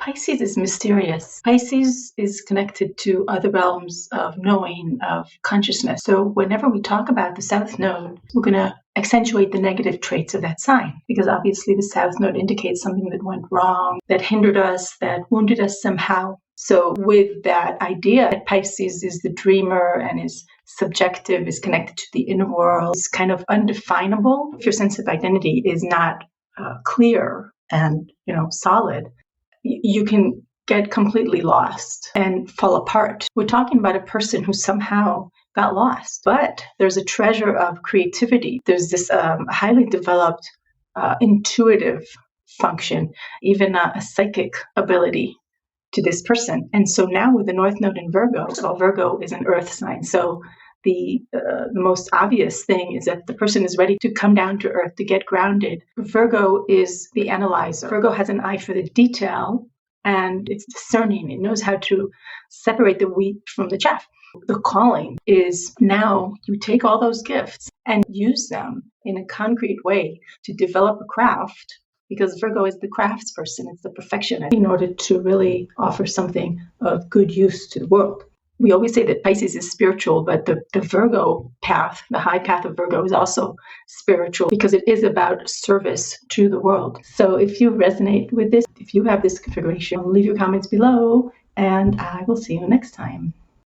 Pisces is mysterious. Pisces is connected to other realms of knowing, of consciousness. So whenever we talk about the South Node, we're going to accentuate the negative traits of that sign, because obviously the South Node indicates something that went wrong, that hindered us, that wounded us somehow. So with that idea that Pisces is the dreamer and is subjective, is connected to the inner world, is kind of undefinable. If your sense of identity is not clear and solid, you can get completely lost and fall apart. We're talking about a person who somehow got lost, but there's a treasure of creativity. There's this highly developed intuitive function, even a psychic ability to this person. And so now with the North Node in Virgo, first of all, Virgo is an earth sign. So the most obvious thing is that the person is ready to come down to earth, to get grounded. Virgo is the analyzer. Virgo has an eye for the detail, and it's discerning. It knows how to separate the wheat from the chaff. The calling is now you take all those gifts and use them in a concrete way to develop a craft, because Virgo is the craftsperson. It's the perfectionist, in order to really offer something of good use to the world. We always say that Pisces is spiritual, but the Virgo path, the high path of Virgo, is also spiritual because it is about service to the world. So if you resonate with this, if you have this configuration, leave your comments below, and I will see you next time.